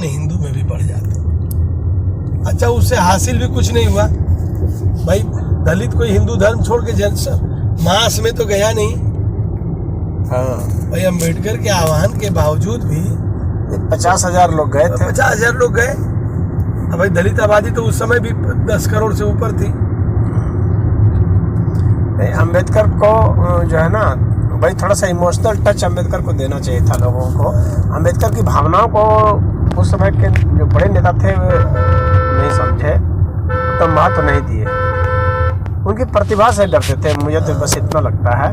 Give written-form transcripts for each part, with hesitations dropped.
हिंदू में भी बढ़ जाते। अच्छा, उससे हासिल भी कुछ नहीं हुआ भाई। दलित कोई हिंदू धर्म छोड़ के मास में तो गया नहीं। हाँ भाई अम्बेडकर के आह्वान के बावजूद भी 50,000 लोग गए थे। 50,000 लोग गए। अब भाई दलित आबादी तो उस समय भी 10 करोड़ से ऊपर थी। अम्बेडकर को जो है ना भाई, थोड़ा सा इमोशनल टच अम्बेडकर को देना चाहिए था लोगों को। अम्बेडकर की भावनाओं को उस समय के जो बड़े नेता थे वे नहीं समझे, तो महत्व नहीं दिए। उनकी प्रतिभा से डरते थे, मुझे तो बस इतना लगता है।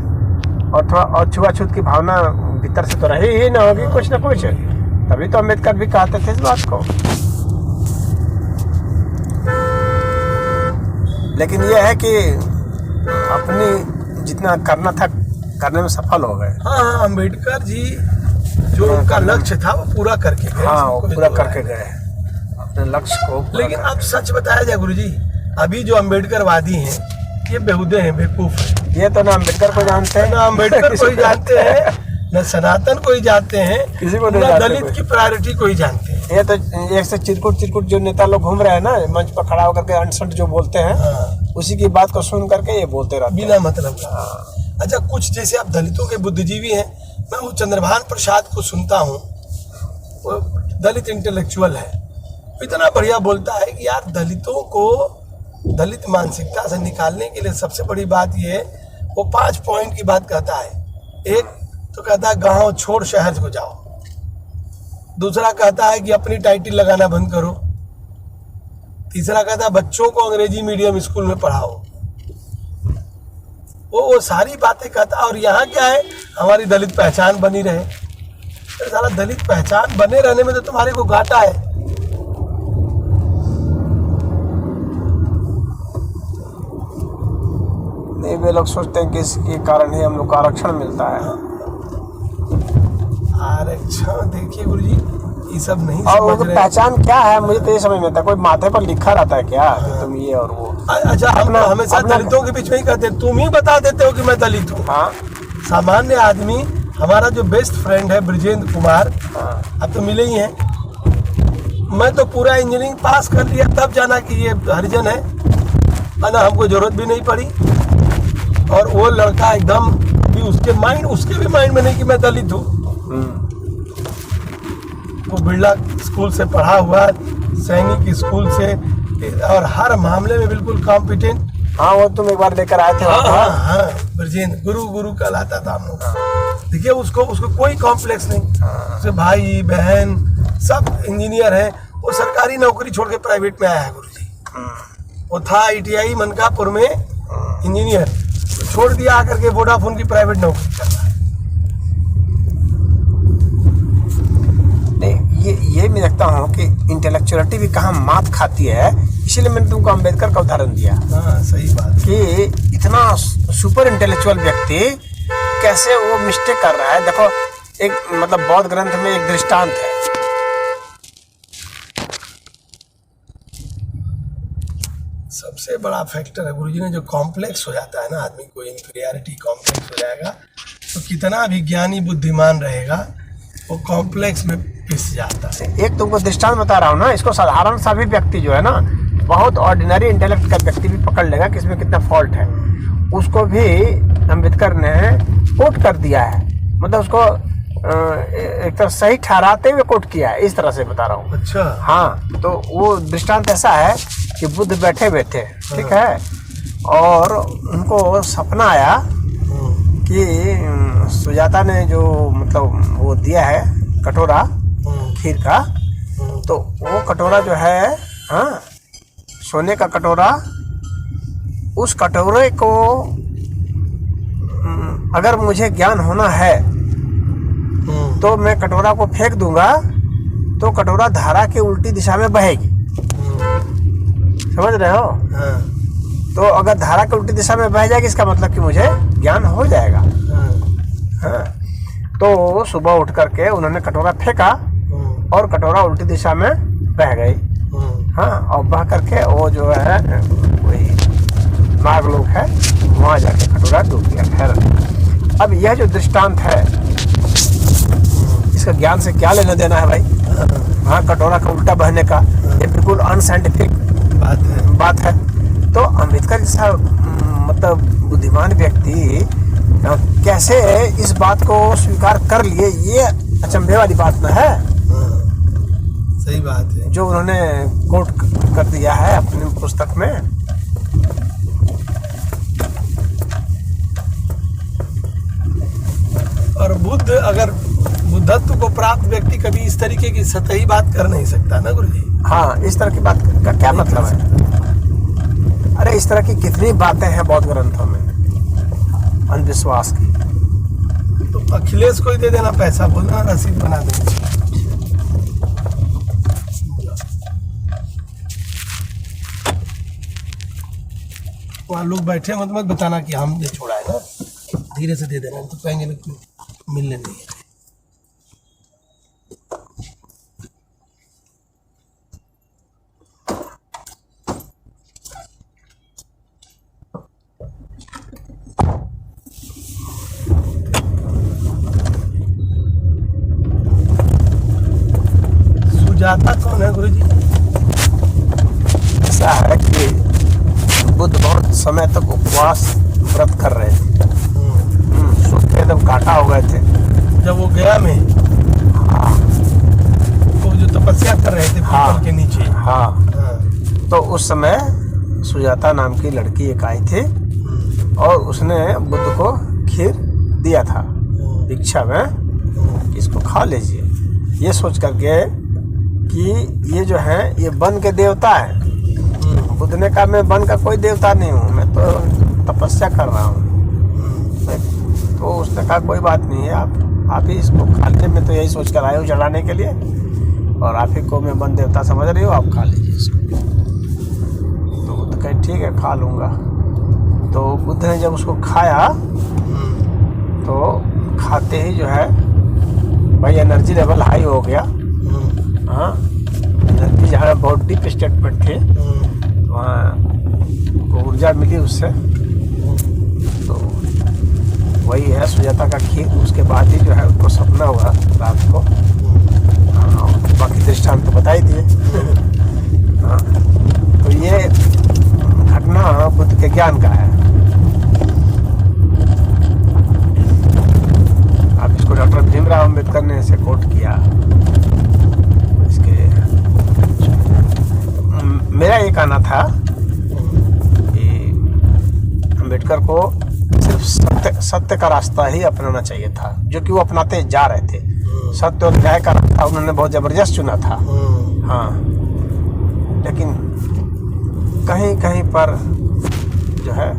और थोड़ा और छुआछूत की भावना भीतर से तो रही ही ना होगी कुछ ना कुछ, तभी तो अम्बेडकर भी कहते थे इस बात को। लेकिन यह है कि अपनी जितना करना था करने में सफल हो गए। हाँ, अम्बेडकर जी जो उनका लक्ष्य था वो पूरा करके गए। हाँ, वो पूरा करके गए अपने लक्ष्य को। लेकिन अब सच बताया जाए गुरुजी, अभी जो अम्बेडकरवादी हैं ये बेहुदे हैं, बेवकूफ हैं। ये तो ना अम्बेडकर को जानते हैं, ना अम्बेडकर को ही जानते हैं, न सनातन को ही जानते हैं, किसी को नहीं ना जानते। दलित की प्रायोरिटी को ही जानते हैं। ये तो एक से चिरकुट जो नेता लोग घूम रहे हैं ना मंच पर खड़ा होकर के अनसंट जो बोलते हैं, उसी की बात को सुन करके ये बोलते रहते हैं बिना मतलब का। अच्छा, कुछ जैसे आप दलितों के बुद्धिजीवी हैं, मैं वो चंद्रभान प्रसाद को सुनता हूँ, वो दलित इंटेलेक्चुअल है, इतना बढ़िया बोलता है कि यार दलितों को दलित मानसिकता से निकालने के लिए सबसे बड़ी बात ये है, वो 5 पॉइंट की बात कहता है। एक तो कहता है गांव छोड़ शहर को जाओ, दूसरा कहता है कि अपनी टाइटल लगाना बंद करो, तीसरा कहता है बच्चों को अंग्रेजी मीडियम स्कूल में पढ़ाओ। वो सारी बातें कहता है। और यहाँ क्या है, हमारी दलित पहचान बनी रहे। तो साला दलित पहचान बने रहने में तो तुम्हारे को घाटा है। नहीं, वे लोग सोचते हैं कि इसके कारण ही हम लोग को आरक्षण मिलता है। आरक्षण देखिए गुरुजी, ये सब नहीं और समझ वो रहे। पहचान क्या है मुझे तो ये समझ में आता है। कोई माथे पर लिखा रहता है क्या कि तुम ये और वो। अच्छा, हम हमेशा दलितों के बीच में ही कहते हैं, तुम ही बता देते हो कि मैं दलित हूँ। हाँ, सामान्य आदमी, हमारा जो बेस्ट फ्रेंड है ब्रिजेंद्र कुमार, अब तो मिले ही हैं। मैं तो पूरा इंजीनियरिंग पास कर लिया, तब जाना कि ये हरिजन है, ना हमको जरूरत भी नहीं पड़ी। और वो लड़का एकदम भी उसके भी माइंड में नहीं कि मैं दलित हूँ। वो बिरला स्कूल से पढ़ा हुआ, सैनिक स्कूल से, और हर मामले में बिल्कुल कॉम्पिटेंट। हाँ, वो तुम एक बार लेकर आए थे। हाँ, ब्रजेंद्र गुरु कहलाता था हम लोग। देखिए उसको कोई कॉम्प्लेक्स नहीं। उसके भाई बहन सब इंजीनियर हैं। वो सरकारी नौकरी छोड़ के प्राइवेट में आया है गुरुजी। वो था ITI मनकापुर में इंजीनियर, तो छोड़ दिया आकर के वोडाफोन की प्राइवेट नौकरी कर रहा है। ये मैं देखता हूँ कि इंटेलेक्चुअलिटी भी कहाँ मात खाती है। इसीलिए मैंने तुमको अम्बेडकर का उदाहरण दिया। हाँ, सही बात कि इतना सुपर इंटेलेक्चुअल व्यक्ति कैसे वो मिस्टेक कर रहा है। देखो, एक मतलब बौद्ध ग्रंथ में एक दृष्टांत है। सबसे बड़ा फैक्टर है गुरुजी ने, जो कॉम्प्लेक्स हो जाता है ना आदमी को, इंफीरियरिटी कॉम्प्लेक्स हो जाएगा, तो कितना भी ज्ञानी बुद्धिमान रहेगा वो कॉम्प्लेक्स में पिस जाता है। एक तुमको दृष्टांत बता रहा हूँ ना, इसको साधारण सा भी व्यक्ति जो है ना, बहुत ऑर्डिनरी इंटेलेक्ट का व्यक्ति भी पकड़ लेगा कि इसमें कितना फॉल्ट है। उसको भी अम्बेडकर ने कोट कर दिया है, मतलब उसको एक तरह सही ठहराते हुए कोट किया है। इस तरह से बता रहा हूँ। अच्छा, हाँ, तो वो दृष्टांत ऐसा है कि बुद्ध बैठे बैठे, ठीक है, और उनको सपना आया कि सुजाता ने जो मतलब वो दिया है कटोरा खीर का, तो वो कटोरा जो है, हाँ, सोने का कटोरा, उस कटोरे को अगर मुझे ज्ञान होना है तो मैं कटोरा को फेंक दूंगा तो कटोरा धारा के उल्टी दिशा में बहेगी। समझ रहे हो? हाँ, तो अगर धारा के उल्टी दिशा में बह जाएगी, इसका मतलब कि मुझे ज्ञान हो जाएगा। हाँ, तो सुबह उठ करके उन्होंने कटोरा फेंका और कटोरा उल्टी दिशा में बह गई। हाँ, और बह करके वो जो है कोई नाग लोग है, वहाँ जाके कटोरा डूब गया। खैर, अब यह जो दृष्टांत है, इसका ज्ञान से क्या लेना देना है भाई? हाँ, कटोरा का उल्टा बहने का, ये बिल्कुल अनसाइंटिफिक बात है। तो अम्बेडकर जैसा मतलब बुद्धिमान व्यक्ति कैसे इस बात को स्वीकार कर लिए, ये अचंभे वाली बात न है। सही बात है, जो उन्होंने कोट कर दिया है अपनी पुस्तक में। और बुद्ध, अगर बुद्धत्व को प्राप्त व्यक्ति कभी इस तरीके की सतही बात कर नहीं सकता ना गुरु जी। हाँ, इस तरह की बात का क्या मतलब है? अरे इस तरह की कितनी बातें हैं बौद्ध ग्रंथों में अंधविश्वास की। तो अखिलेश को ही दे देना पैसा, बोलना रसीद बना देना। वहाँ लोग बैठे मत बताना कि हमने छोड़ा है ना, धीरे से दे देना, तो कहेंगे ना कि मिलने नहीं है। सुजाता कौन है गुरु जी? ऐसा है कि बुद्ध बहुत समय तक उपवास व्रत कर रहे थे, सूखे एकदम काटा हो गए थे जब वो गया में। हाँ, वो जो तपस्या कर रहे थे पीपल के नीचे। हाँ, हाँ। तो उस समय सुजाता नाम की लड़की एक आई थी और उसने बुद्ध को खीर दिया था भिक्षा में कि इसको खा लीजिए, ये सोच करके कि ये जो है ये वन के देवता है। बुद्ध ने कहा मैं वन का कोई देवता नहीं हूँ, मैं तो तपस्या कर रहा हूँ। तो उसने कहा कोई बात नहीं है, आप ही इसको खाने में तो यही सोच कर आए हो चढ़ाने के लिए, और आप ही को मैं वन देवता समझ रही हो, आप खा लीजिए इसको। तो बुद्ध कहे ठीक है खा लूँगा। तो बुद्ध ने जब उसको खाया तो खाते ही जो है भाई एनर्जी लेवल हाई हो गया। हाँ, एनर्जी जहाँ बहुत डीप स्टेट पर थे वहाँ ऊर्जा मिली उससे। तो वही है सुजाता का खीर। उसके बाद ही जो है उसको सपना हुआ रात को। हाँ, बाकी दृष्टांत तो बता ही दिए। हाँ, तो ये घटना बुद्ध के ज्ञान का है। अब इसको डॉक्टर भीमराव अम्बेडकर ने इसे कोट किया। इसके मेरा ये कहना था कि अम्बेडकर को सिर्फ सत्य का रास्ता ही अपनाना चाहिए था, जो कि वो अपनाते जा रहे थे। सत्य और न्याय का रास्ता उन्होंने बहुत जबरदस्त चुना था। हाँ, लेकिन कहीं कहीं पर जो है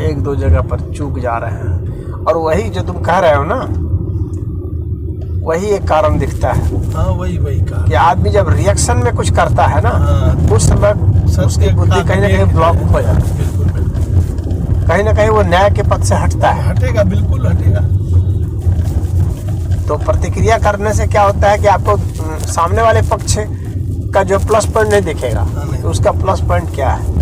एक दो जगह पर चूक जा रहे हैं। और वही जो तुम कह रहे हो ना, वही एक कारण दिखता है। हाँ, वही कारण कि आदमी जब रिएक्शन में कुछ करता है ना, उस समय उसकी बुद्धि कहीं ना कहीं ब्लॉक हो जाती है। कहीं ना कहीं वो न्याय के पथ से हटता है। हटेगा, बिल्कुल हटेगा। तो प्रतिक्रिया करने से क्या होता है कि आपको सामने वाले पक्ष का जो प्लस पॉइंट नहीं दिखेगा, तो उसका प्लस पॉइंट क्या है।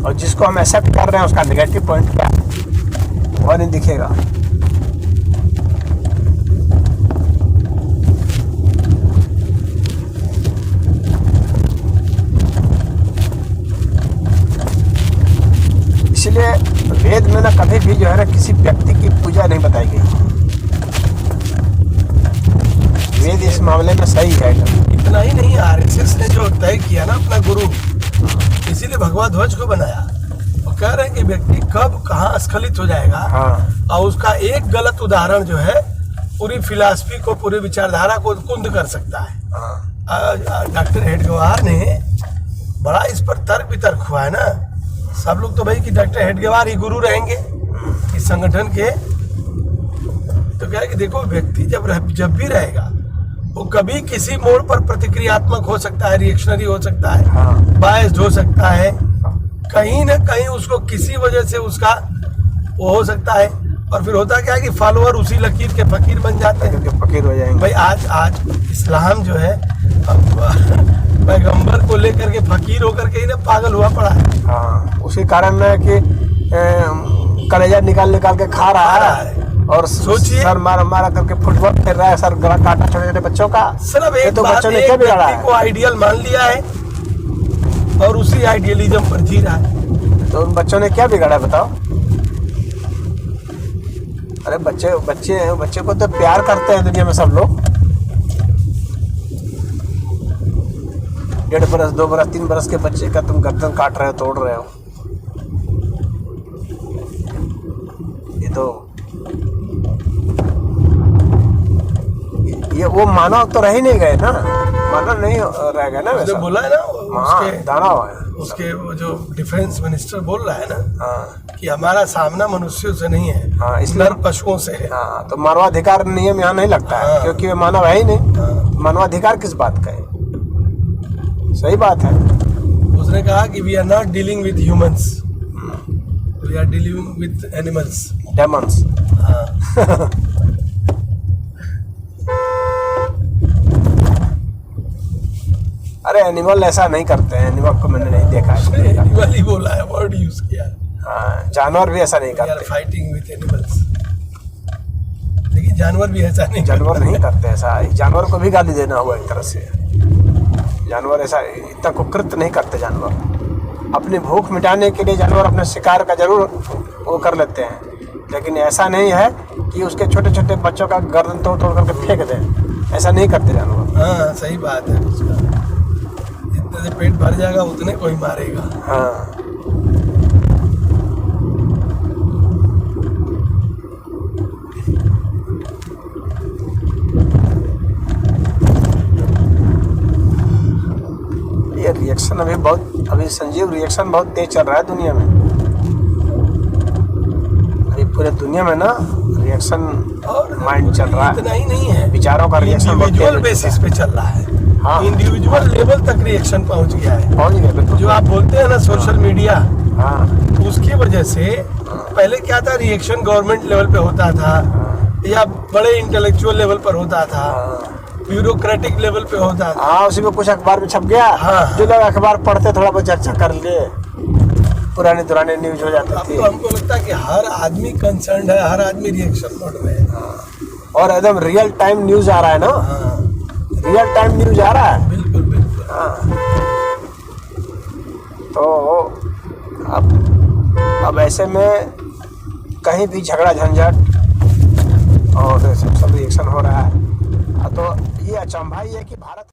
और जिसको हम एक्सेप्ट कर रहे हैं उसका नेगेटिव पॉइंट क्या है, वो नहीं दिखेगा। इसलिए वेद में ना कभी भी जो है ना किसी व्यक्ति की पूजा नहीं बताई गई। वेद इस मामले में सही है। इतना ही नहीं, आरएसएस ने जो तय किया ना अपना गुरु, इसीलिए भगवा ध्वज को बनाया। और कह रहे हैं कि व्यक्ति कब कहाँ स्खलित हो जाएगा। हाँ। और उसका एक गलत उदाहरण जो है पूरी फिलॉसफी को, पूरी विचारधारा को कुंद कर सकता है। हाँ। डॉक्टर हेडगेवार ने बड़ा इस पर तर्क वितर्क हुआ है ना। सब लोग तो भाई कि डॉक्टर हेडगेवार ही गुरु रहेंगे इस संगठन के। तो क्या है कि देखो, व्यक्ति जब भी रहेगा वो कभी किसी मोड़ पर प्रतिक्रियात्मक हो सकता है, रिएक्शनरी हो सकता है, बायस्ड हो सकता है, कहीं ना कहीं उसको किसी वजह से उसका वो हो सकता है। और फिर होता क्या है कि फॉलोअर उसी लकीर के फकीर बन जाते हैं। फकीर हो जाएंगे। भाई आज इस्लाम जो है पैगंबर को लेकर के फकीर होकर के ही ना पागल हुआ पड़ा है। हाँ, उसी कारण है कि कलेजा निकाल निकाल के खा रहा है और सोचिए, सर मारा मारा करके फुटबॉल खेल रहा है, सर गला काटा छोटे छोटे बच्चों का। सिर्फ ये एक तो बात, बच्चों ने एक क्या बिगाड़ा व्यक्ति है? को आइडियल मान लिया है और उसी आइडियलिज्म पर जी रहा है। तो उन बच्चों ने क्या बिगाड़ा है बताओ? अरे बच्चे बच्चे बच्चे को तो प्यार करते हैं दुनिया में सब लोग। 1.5 बरस 2 बरस 3 बरस के बच्चे का तुम गर्दन काट रहे हो, तोड़ रहे हो। ये तो ये वो मानव तो रह ही नहीं गए ना, मानव नहीं रह गए ना उसने वैसा। बोला है ना हाँ, उसके दाना हुआ है उसके वो जो डिफेंस मिनिस्टर बोल रहा है ना हाँ कि हमारा सामना मनुष्यों से नहीं है, हाँ, इसलिए नर पशुओं से है। हाँ, तो मानवाधिकार नियम यहाँ नहीं लगता है, हाँ। क्योंकि वे मानव है ही नहीं। हाँ। मानवाधिकार किस बात का है? सही बात है। उसने कहा कि we are not dealing with humans, we are dealing with animals. Demons. हाँ। अरे एनिमल ऐसा नहीं करते हैं, एनिमल को मैंने नहीं देखा है। एनिमल ही बोला है, वर्ड यूज किया है। हाँ, जानवर भी ऐसा नहीं वी आर करते। फाइटिंग विद एनिमल्स, लेकिन जानवर भी ऐसा नहीं जानवर नहीं करते ऐसा। जानवर को भी गाली देना हुआ एक तरह से। जानवर ऐसा इतना कुकृत नहीं करते। जानवर अपनी भूख मिटाने के लिए जानवर अपने शिकार का जरूर वो कर लेते हैं, लेकिन ऐसा नहीं है कि उसके छोटे छोटे बच्चों का गर्दन तोड़ तोड़ करके फेंक दें। ऐसा नहीं करते जानवर। हाँ सही बात है। उसका जितने से पेट भर जाएगा उतने कोई मारेगा। हाँ, ये रिएक्शन अभी संजीव रिएक्शन बहुत तेज चल रहा है दुनिया में। अभी पूरे दुनिया में ना रिएक्शन और माइंड चल रहा है। इतना ही नहीं है, विचारों का रिएक्शन बहुत तेज इंडिविजुअल हो बेसिस चुका पे चल रहा है। हाँ। इंडिविजुअल लेवल तक रिएक्शन पहुंच गया है। है। पहुंच गए बिल्कुल। जो आप बोलते हैं ना सोशल मीडिया, हाँ उसकी वजह से पहले क्या था, रिएक्शन गवर्नमेंट लेवल पे होता था या बड़े इंटेलेक्चुअल लेवल पर होता था, ब्यूरोक्रेटिक लेवल पे होता था। हाँ, उसी में कुछ अखबार में छप गया। हाँ। जो लोग अखबार पढ़ते थोड़ा बहुत चर्चा कर लिए, पुराने दुराने न्यूज हो जाती अब थी। तो हमको लगता है कि हर आदमी कंसर्न है, हर आदमी रिएक्शन मोड में है। और एकदम रियल टाइम न्यूज आ रहा है ना। हाँ रियल टाइम न्यूज आ रहा है। बिल्कुल बिल्कुल। हाँ। तो अब ऐसे में कहीं भी झगड़ा झंझट और सब रिएक्शन हो रहा है। तो ये अचंभा ही है कि भारत